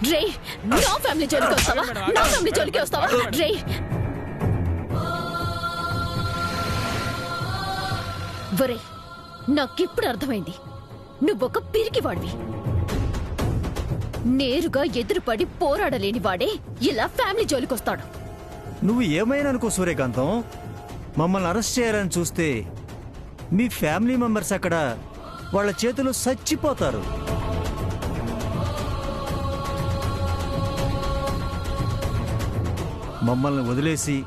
రే నా ఫ్యామిలీ జోలికి వస్తావా? నా ఫ్యామిలీ జోలికి వస్తావా? రే వరే, నాకిప్పుడు అర్థమైంది, నువ్వొక పిరికివాడివి. నేరుగా ఎదురుపడి పోరాడలేని వాడే ఇలా ఫ్యామిలీ జోలికొస్తాడు. నువ్వు ఏమైనా అనుకో సూర్యకాంతం, మమ్మల్ని అరెస్ట్ చేయాలని చూస్తే మీ ఫ్యామిలీ మెంబర్స్ అక్కడ వాళ్ళ చేతులు చచ్చిపోతారు. మమ్మల్ని వదిలేసి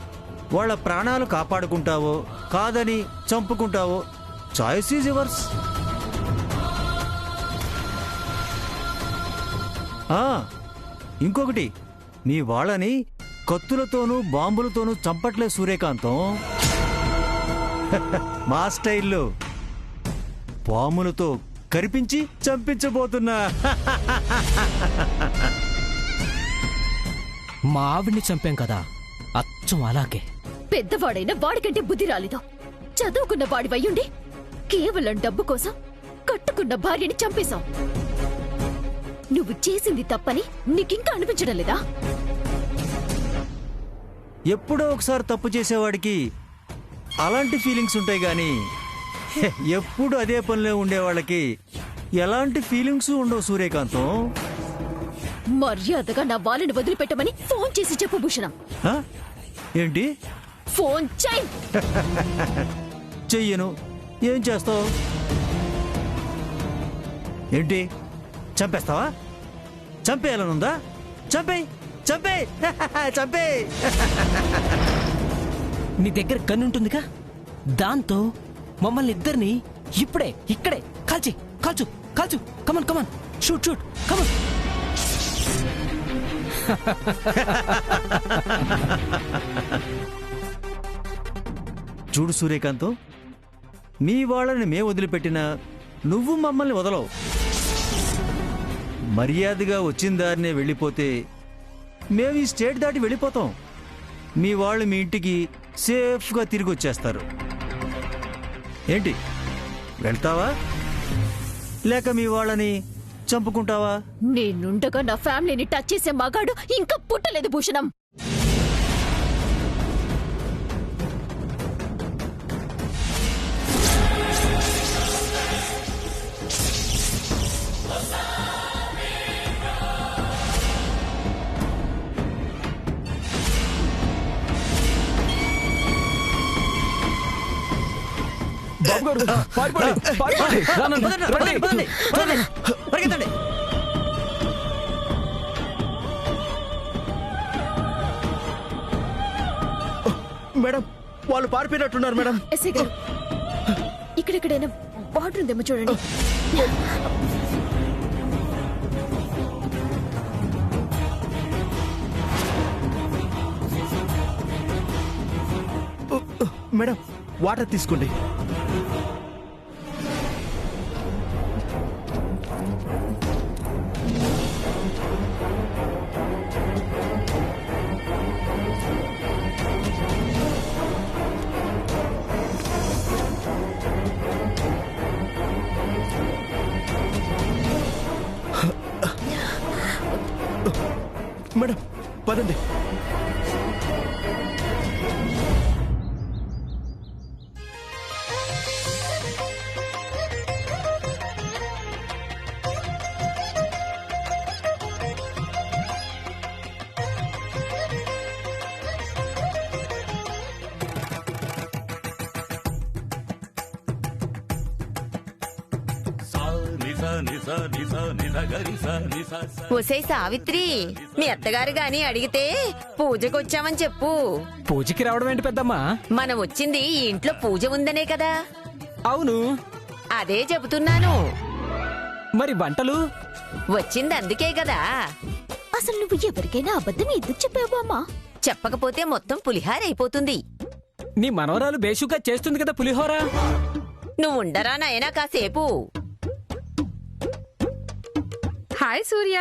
వాళ్ళ ప్రాణాలు కాపాడుకుంటావో కాదని చంపుకుంటావో చాయిస్ ఈజ్ యువర్స్. ఇంకొకటి, నీ వాళ్ళని కత్తులతోనూ బాంబులతోనూ చంపట్లే సూర్యకాంతం. మా స్టైల్లో పాములతో కరిపించి చంపించబోతున్నా. మా ఆవిడ్ని చంపాం కదా, అచ్చం అలాగే. పెద్దవాడైన వాడికంటే బుద్ధి రాలేదు. చదువుకున్న వాడివయ్యుండి కేవలం డబ్బు కోసం కట్టుకున్న భార్యని చంపేశావు. నువ్వు చేసింది తప్పని నీకింకా అనిపించడం లేదా? ఎప్పుడో ఒకసారి తప్పు చేసేవాడికి అలాంటి ఫీలింగ్స్ ఉంటాయి గాని ఎప్పుడు అదే పనిలో ఉండేవాళ్ళకి ఎలాంటి ఫీలింగ్స్ ఉండవు సూర్యకాంతం. మర్యాదగా నా వాళ్ళని వదిలిపెట్టమని ఫోన్ చేసి చెప్పు భూషణం. ఏంటి? ఫోన్ చెయ్యి. చెయ్యను. ఏం చేస్తావు? ఏంటి చంపేస్తావా? చంపేయాలనుందా? చంపేయ్ చంపేయ్ చంపేయ్. నీ దగ్గర కన్నుంటుందిగా, దాంతో మమ్మల్ని ఇద్దరిని ఇప్పుడే ఇక్కడే కాల్చి కాల్చు కాల్చు. Come on come on, shoot shoot, come on. చూడు సూర్యకాంతం, మీ వాళ్ళని మేము వదిలిపెట్టినా నువ్వు మమ్మల్ని వదలవు. మర్యాదగా వచ్చిన దారినే వెళ్ళిపోతే మేము ఈ స్టేట్ దాటి వెళ్ళిపోతాం. మీ వాళ్ళు మీ ఇంటికి సేఫ్గా తిరిగి వచ్చేస్తారు. ఏంటి, వెళ్తావా లేక మీ వాళ్ళని చంపుకుంటావా? నేనుండగా నా ఫ్యామిలీని టచ్ చేసే మగాడు ఇంకా పుట్టలేదు భూషణం. మేడం, వాళ్ళు పారిపోయినట్టున్నారు మేడం. ఇక్కడెక్కడైనా వాటర్ ఉందేమో చూడండి. మేడం, వాటర్ తీసుకోండి. మేడం పదండి. ఒసే సావిత్రి, మీ అత్తగారు గాని అడిగితే పూజకొచ్చామని చెప్పు. పూజకి రావడం ఏంటి పెద్దమ్మా? మనం వచ్చింది ఈ ఇంట్లో పూజ ఉందనే కదా. అవును, అదే చెబుతున్నాను. మరి వంటలు? వచ్చింది అందుకే కదా. అసలు నువ్వు ఎవరికైనా అబద్ధం ఎందుకు చెప్పావు అమ్మా? చెప్పకపోతే మొత్తం పులిహారైపోతుంది. నీ మనవరాలు బేషుగా చేస్తుంది కదా పులిహోర. నువ్వు ఉండరా నాయనా కాసేపు. హాయ్ సూర్య,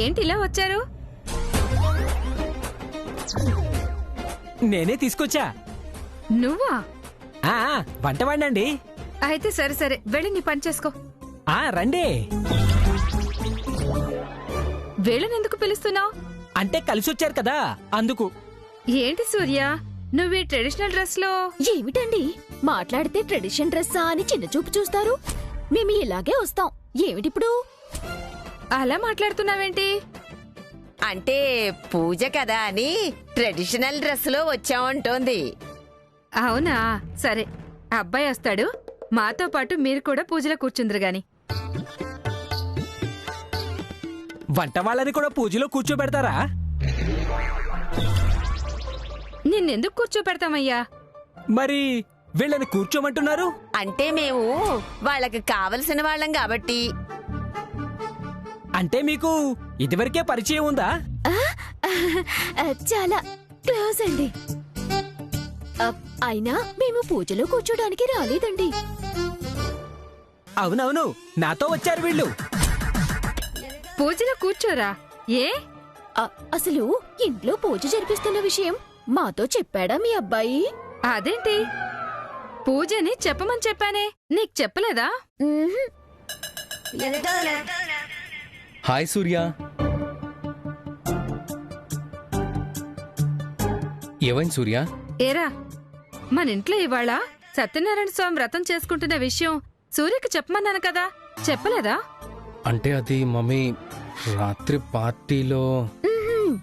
ఏంటిలా వచ్చారు? నేనే తీసుకొచ్చా. నువ్వా? వంట వండండి. అయితే సరే సరే, వెళ్ళి నీ పని చేసుకో. రండి. వీళ్ళనెందుకు పిలుస్తున్నావు? అంటే కలిసి వచ్చారు కదా అందుకు. ఏంటి సూర్య, నువ్వు ఈ ట్రెడిషనల్ డ్రెస్ లో? ఏమిటండి మాట్లాడితే ట్రెడిషన్ డ్రెస్సా అని చిన్న చూపు చూస్తారు? మేము ఇలాగే వస్తాం. ఏమిటిప్పుడు? అలా మాట్లాడుతున్నావేంటి? అంటే పూజ కదా అని ట్రెడిషనల్ డ్రెస్ లో వచ్చామంటోంది. అవునా, సరే. అబ్బాయి వస్తాడు, మాతో పాటు మీరు కూడా పూజలో కూర్చుందరు గాని. వంట వాళ్ళని కూడా పూజలో కూర్చోబెడతారా? నిన్నెందుకు కూర్చోపెడతామయ్యా? మరి వీళ్ళని కూర్చోమంటున్నారు? అంటే మేము వాళ్ళకి కావలసిన వాళ్ళం కాబట్టి. అంటే మీకు ఇదివరకే పరిచయం ఉందా? చాలా క్లోజ్ అండి. అయినా మేము పూజలో కూర్చోడానికి రాలేదండి. అవునవును, నాతో వచ్చారు వీళ్ళు. పూజలో కూర్చోరా? ఏ? అసలు ఇంట్లో పూజ జరిపిస్తున్న విషయం మాతో చెప్పాడా మీ అబ్బాయి? అదేంటి, పూజని చెప్పమని చెప్పానే, నీకు చెప్పలేదా? మ్మ్హ్. హాయ్ సూర్య. ఏమైంది సూర్య? ఏరా, మన ఇంట్లో ఇవాళ సత్యనారాయణ స్వామి వ్రతం చేసుకుంటున్న విషయం సూర్యకి చెప్పమన్నాను కదా, చెప్పలేదా? అంటే అది మమ్మీ రాత్రి పార్టీలో. మ్మ్హ్.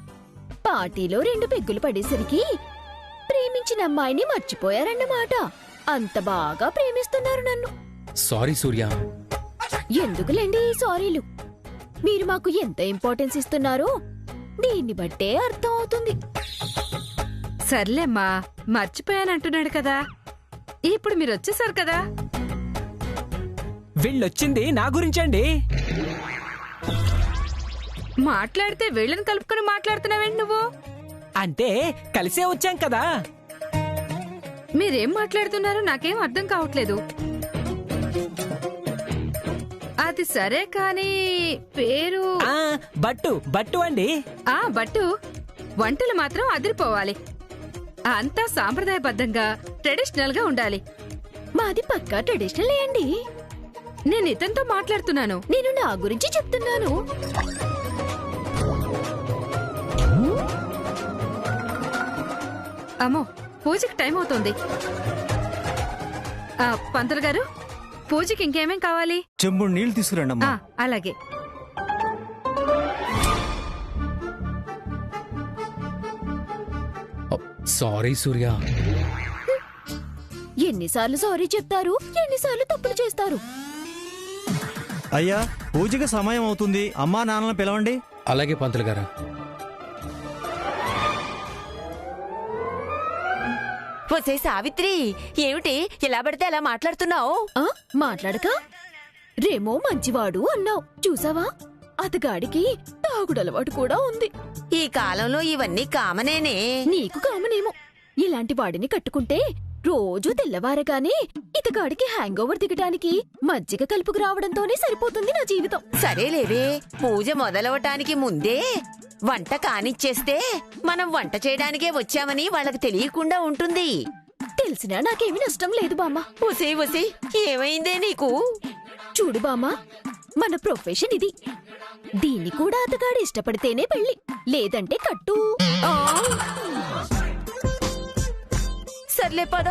పార్టీలో 2 పెగ్గులు పడేసరికి ప్రేమించిన అమ్మాయిని మర్చిపోయారన్నమాట. అంత బాగా ప్రేమిస్తున్నారు నన్ను. సారీ సూర్య. ఎందుకులేండి ఈ సారీలు? మీరు మాకు ఎంత ఇంపార్టెన్స్ ఇస్తున్నారో దీన్ని బట్టే అర్థం అవుతుంది. సర్లేమ్మా, మర్చిపోయానంటున్నాడు కదా. ఇప్పుడు మీరు వచ్చేసారు కదా. వీళ్ళొచ్చింది నా గురించండి. మాట్లాడితే వీళ్ళని కలుపుకొని మాట్లాడుతున్నావేంటి నువ్వు? అంటే కలిసే వచ్చాం కదా. మీరేం మాట్లాడుతున్నారో నాకేం అర్థం కావట్లేదు. అది సరే కానీ పేరు? ఆ బట్టు బట్టు అండి. బట్టు. వంటలు మాత్రం అదిరిపోవాలి. అంతా సాంప్రదాయబద్ధంగా ట్రెడిషనల్ గా ఉండాలి. మాది పక్కా ట్రెడిషనల్ అండి. నేను ఇతనితో మాట్లాడుతున్నాను. నేను నా గురించి చెప్తున్నాను. అమ్మో, పూజకి టైం అవుతోంది. పంతులు గారు, పూజకి ఇంకేమేం కావాలి? చెంబుడు నీళ్లు తీసుకురండి అమ్మా. అలాగే. సారీ సూర్య. ఎన్నిసార్లు సారీ చెప్తారు, ఎన్నిసార్లు తప్పులు చేస్తారు? అయ్యా, పూజకి సమయం అవుతుంది. అమ్మా నాన్నలను పిలవండి. అలాగే పంతులు గారు. ఒసే సావిత్రి, ఏమిటి ఇలా పడితే అలా మాట్లాడుతున్నావు? మాట్లాడక రేమో మంచివాడు అన్నావు, చూసావా? అతగాడికి తాగుడలవాటు కూడా ఉంది. ఈ కాలంలో ఇవన్నీ కామనేనే. నీకు కామనేమో. ఇలాంటి వాడిని కట్టుకుంటే రోజూ తెల్లవారగానే ఇతగాడికి హ్యాంగ్ ఓవర్ దిగటానికి మజ్జిగ కలుపుకు రావడంతోనే సరిపోతుంది నా జీవితం. సరేలేవే, పూజ మొదలవటానికి ముందే వంట కానిచ్చేస్తే మనం వంట చేయడానికే వచ్చామని వాళ్ళకి తెలియకుండా ఉంటుంది. తెలిసినా నాకేమీ నష్టం లేదు బామ్మ. ఒసే ఒసే, ఏమైందే నీకు? చూడు బామ్మ, మన ప్రొఫెషన్ ఇది. దీన్ని కూడా అతగాడు ఇష్టపడితేనే పెళ్లి, లేదంటే కట్టు. సర్లే పద.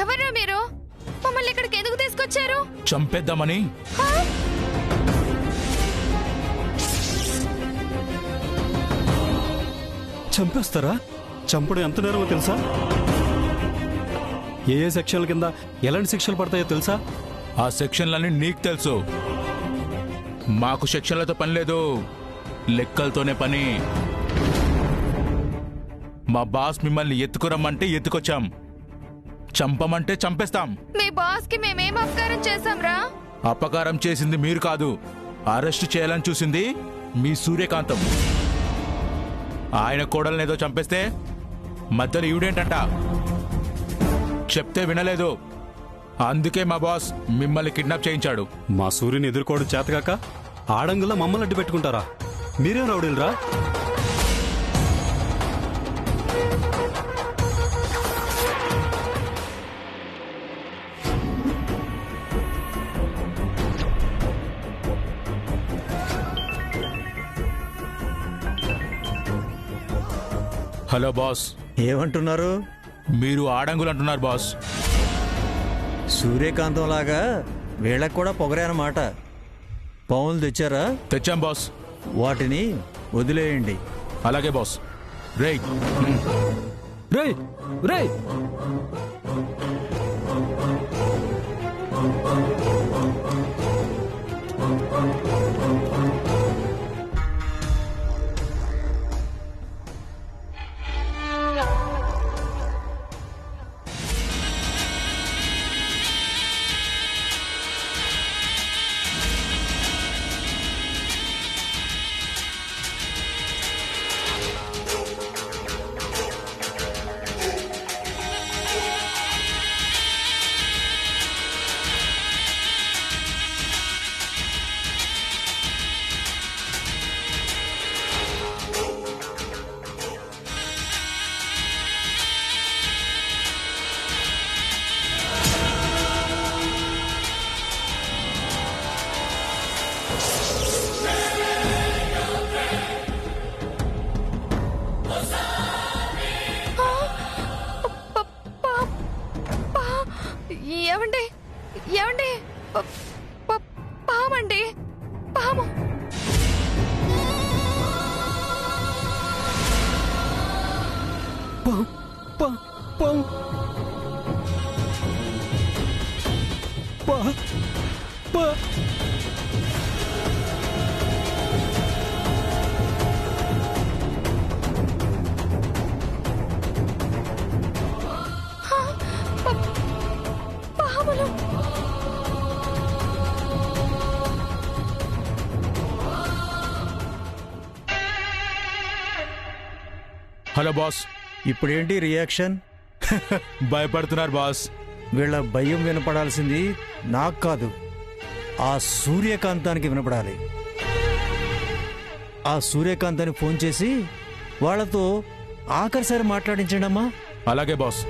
ఎవరు మీరు? మమ్మల్ని ఇక్కడికి ఎందుకు తీసుకొచ్చారు? చంపేద్దామని. చంపేస్తారా? చంపడం ఎంత నేరమో తెలుసా? ఏ సెక్షన్ల కింద ఎలాంటి శిక్షలు పడతాయో తెలుసా? ఆ సెక్షన్లన్నీ నీకు తెలుసు. మాకు సెక్షన్లతో పని లేదు, లెక్కలతోనే పని. మా బాస్ మిమ్మల్ని ఎత్తుకురమ్మంటే ఎత్తుకొచ్చాం. చంపమంటే చంపేస్తాం. మీ బాస్ కి మేమేం అపకారం చేశాంరా? అపకారం చేసింది మీరు కాదు, అరెస్ట్ చేయాలని చూసింది మీ సూర్యకాంతం. ఆయన కోడలనేదో చంపేస్తే మధ్యలో ఈవిడేంటంట చెప్తే వినలేదు. అందుకే మా బాస్ మిమ్మల్ని కిడ్నాప్ చేయించాడు. మా సూర్యుని ఎదుర్కోవడం చేతగాక ఆడంగుల్లో మమ్మల్ని అడ్డు పెట్టుకుంటారా? మీరేం రౌడీలరా? హలో బాస్, ఏమంటున్నారు? మీరు ఆడంగులు అంటున్నారు బాస్. సూర్యకాంతం లాగా వీళ్ళకు కూడా పొగరే అన్నమాట. పావులు తెచ్చారా? తెచ్చాం బాస్. వాటిని వదిలేయండి. అలాగే బాస్. రేయ్ రేయ్ రేయ్ ఏమండి ఏమండి పామండి, పాము. పాములు. Hello boss. ఇప్పుడేంటి రియాక్షన్? భయపడుతున్నారు బాస్. వీళ్ళ భయం వినపడాల్సింది నాకు కాదు, ఆ సూర్యకాంతానికి వినపడాలి. ఆ సూర్యకాంతాన్ని ఫోన్ చేసి వాళ్ళతో ఆఖరిసారి మాట్లాడించండి అమ్మా. అలాగే బాస్.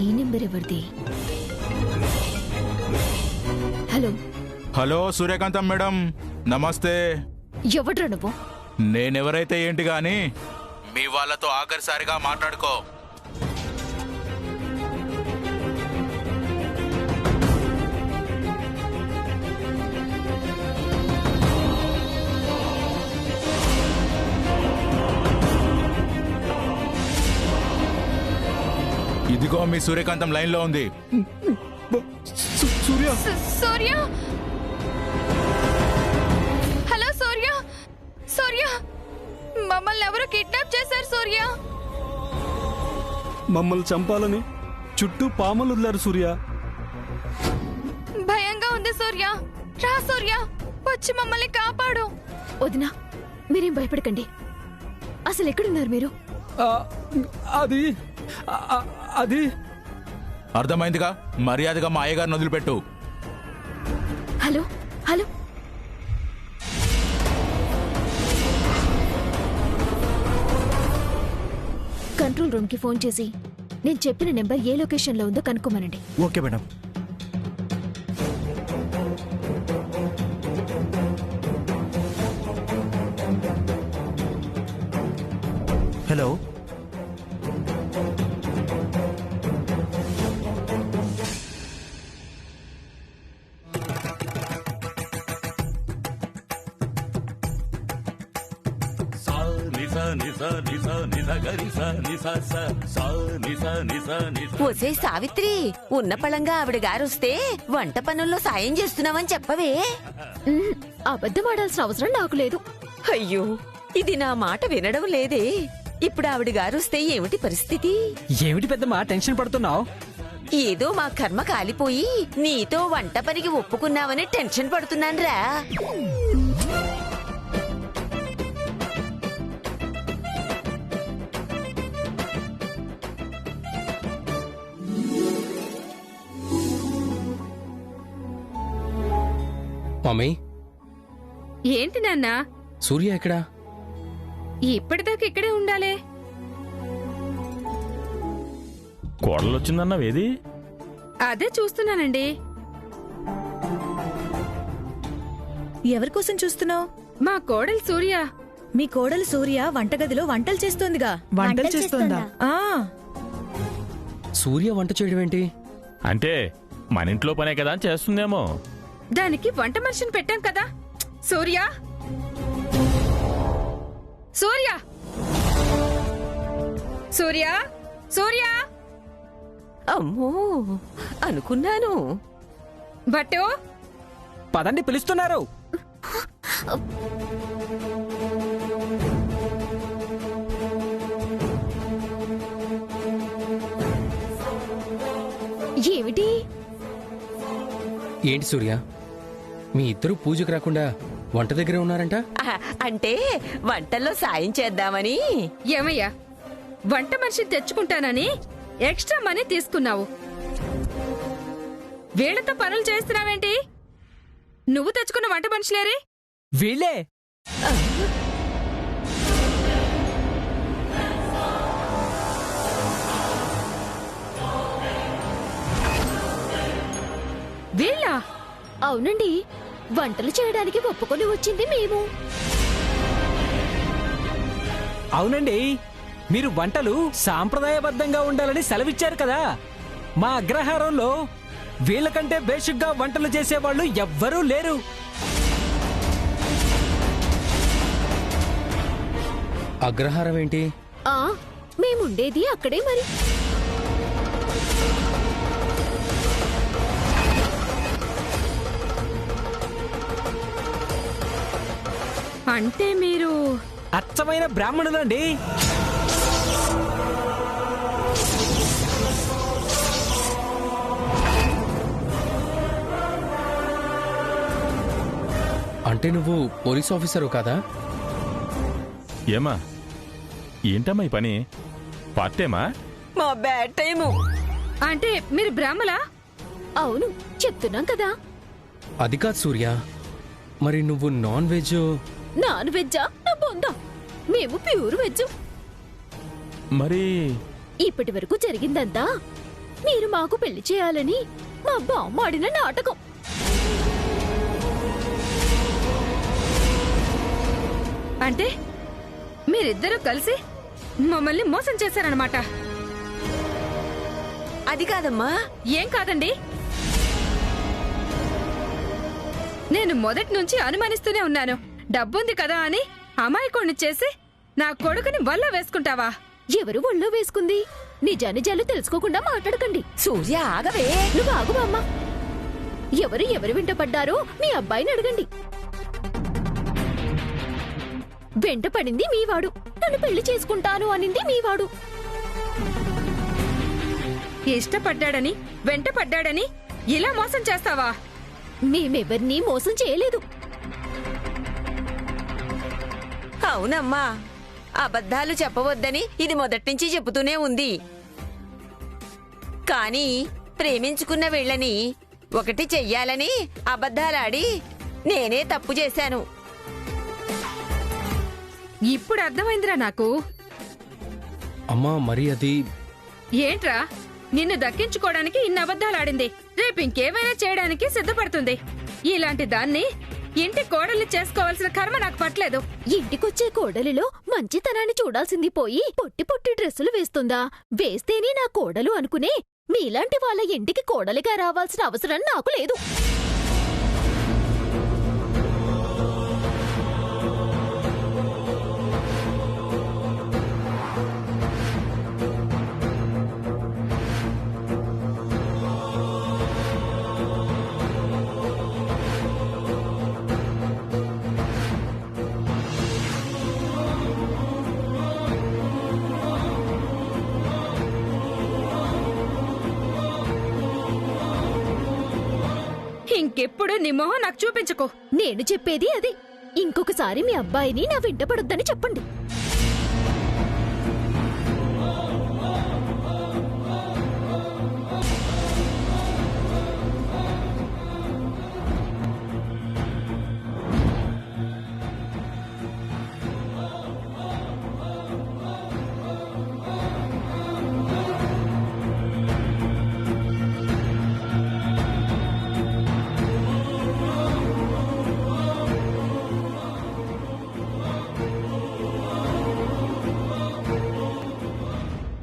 ఈ నెంబర్ ఎవరిది? హలో హలో సూర్యకాంతం మేడం, నమస్తే. ఎవడ్రా నువ్వు? నేనెవరైతే ఏంటి గాని మీ వాళ్ళతో ఆఖరిసారిగా మాట్లాడుకో. ఇదిగో మీ సూర్యకాంతం లైన్ లో ఉంది. సూర్య సూర్య, హలో సూర్య. సూర్య, మమ్మల్ని ఎవరు కిడ్నాప్ చేశారు సూర్య. మమ్మల్ని చంపాలని చుట్టూ పాములు వదిలారు సూర్య. భయంగా ఉంది సూర్య. రా సూర్య, వచ్చి మమ్మల్ని కాపాడు. వదినా, మీరేం భయపడకండి. అసలు ఎక్కడున్నారు మీరు? అది అది అర్థమైందిగా, మర్యాదగా మా అయ్యగారిని వదిలిపెట్టు. హలో హలో, కంట్రోల్ రూమ్ కి ఫోన్ చేసి నేను చెప్పిన నెంబర్ ఏ లొకేషన్ లో ఉందో కనుక్కోమనండి. Okay madam. హలో, ఒసే సావిత్రి, ఉన్న పళంగా ఆవిడ గారొస్తే వంట పనుల్లో సాయం చేస్తున్నావని చెప్పవే. అబద్ధమాడాల్సిన అవసరం నాకు లేదు. అయ్యో, ఇది నా మాట వినడం లేదే. ఇప్పుడు ఆవిడ గారొస్తే ఏమిటి పరిస్థితి? ఏమిటి పెద్దమ్మా టెన్షన్ పడుతున్నావు? ఏదో మా కర్మ కాలిపోయి నీతో వంట పనికి ఒప్పుకున్నావని టెన్షన్ పడుతున్నాన్రా. మమ్మీ, ఏంటి నాన్నా? సూర్య ఎక్కడా? ఇప్పటిదాకా ఇక్కడే ఉండాలే. కోడలొచ్చిందన్నావేది? అదే చూస్తున్నానండి. ఎవరికోసం చూస్తున్నావు? మా కోడలు సూర్య. మీ కోడలు సూర్య వంటగదిలో వంటలు చేస్తోందిగా. వంటలు చేస్తోందా? ఆ సూర్య వంట చేయడం ఏంటి? అంటే మన ఇంట్లో పనే కదా అని చేస్తుందేమో. దానికి వంట మనిషిని పెట్టాం కదా. సూర్య, సూర్య, సూర్య, సూర్య! అమ్మో, అనుకున్నాను. భట్టు, పదండి, పిలుస్తున్నారు. ఏమిటి? ఏంటి సూర్య, మీ ఇద్దరు పూజకు రాకుండా వంట దగ్గరే ఉన్నారంట? అంటే వంటల్లో సాయం చేద్దామని. ఏమయ్యా, వంట మనిషిని తెచ్చుకుంటానని ఎక్స్ట్రా మనీ తీసుకున్నావు. వీళ్లతో పనులు చేస్తున్నావేంటి? నువ్వు తెచ్చుకున్న వంట మనుషులేరే? వీళ్ళే. వీళ్ళా? అవునండి, వంటలు చేయడానికి ఒప్పుకొని వచ్చింది మేము. అవునండి, మీరు వంటలు సాంప్రదాయబద్ధంగా ఉండాలని సెలవిచ్చారు కదా. మా అగ్రహారంలో వీళ్ళకంటే బేసిక్గా వంటలు చేసేవాళ్ళు ఎవ్వరూ లేరు. అగ్రహారం ఏంటి? మేముండేది అక్కడే మరి. అంటే మీరు అచ్చమైన బ్రాహ్మణులండి. అంటే నువ్వు పోలీస్ ఆఫీసరు కాదా? ఏమా, ఏంటమ్మా ఈ పని? పార్టేమా? మా బ్యాడ్ టైము. అంటే మీరు బ్రాహ్మలా? అవును, చెప్తున్నాం కదా. అది కాదు సూర్య, మరి నువ్వు నాన్ వెజ్? నాన్ వెజ్జా? నా బొందా, మేము ప్యూర్ వెజ్. మరి ఇప్పటి వరకు జరిగిందంతా మీరు మాకు పెళ్లి చేయాలని మా బామ్మ ఆడిన నాటకం. అంటే మీరిద్దరూ కలిసి మమ్మల్ని మోసం చేశారన్నమాట. అది కాదమ్మా. ఏం కాదండి, నేను మొదటి నుంచి అనుమానిస్తూనే ఉన్నాను. డబ్బుంది కదా అని అమాయకుణ్ణి చేసి నా కొడుకుని వల్ల వేసుకుంటావా? ఎవరు ఒళ్ళో వేసుకుంది? నిజానిజాలు తెలుసుకోకుండా మాట్లాడకండి. సూర్య, ఆగవే. నువ్వు ఆగు బామ్మ. ఎవరు వెంట పడ్డారో మీ అబ్బాయిని అడగండి. వెంట పడింది మీవాడు, నన్ను పెళ్లి చేసుకుంటాను అనింది మీవాడు. ఇష్టపడ్డాడని వెంట పడ్డాడని ఇలా మోసం చేస్తావా? మేమెవర్నీ మోసం చేయలేదు. అవునమ్మా, అబద్ధాలు చెప్పవద్దని ఇది మొదట్నుంచి చెబుతూనే ఉంది. కానీ ప్రేమించుకున్న వీళ్ళని ఒకటి చెయ్యాలని అబద్ధాలాడి నేనే తప్పు చేశాను. ఇప్పుడు అర్థమైందిరా నాకు. అమ్మా, మరి అది ఏంట్రా, నిన్ను దక్కించుకోవడానికి ఇన్ని అబద్ధాలాడింది. రేపు ఇంకేమైనా చేయడానికి సిద్ధపడుతుంది. ఇలాంటి దాన్ని ఇంటి కోడల్ని చేసుకోవాల్సిన కర్మ నాకు పట్టలేదు. ఇంటికొచ్చే కోడలిలో మంచితనాన్ని చూడాల్సింది పోయి పొట్టి పొట్టి డ్రెస్సులు వేస్తుందా? వేస్తేనే నా కోడలు అనుకునే మీలాంటి వాళ్ళ ఇంటికి కోడలిగా రావాల్సిన అవసరం నాకు లేదు. ఇంకెప్పుడు నీ మొహం నాకు చూపించుకో. నేను చెప్పేది అది. ఇంకొకసారి మీ అబ్బాయిని నా వెంట పడొద్దని చెప్పండి.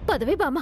పదవే బామ్మ.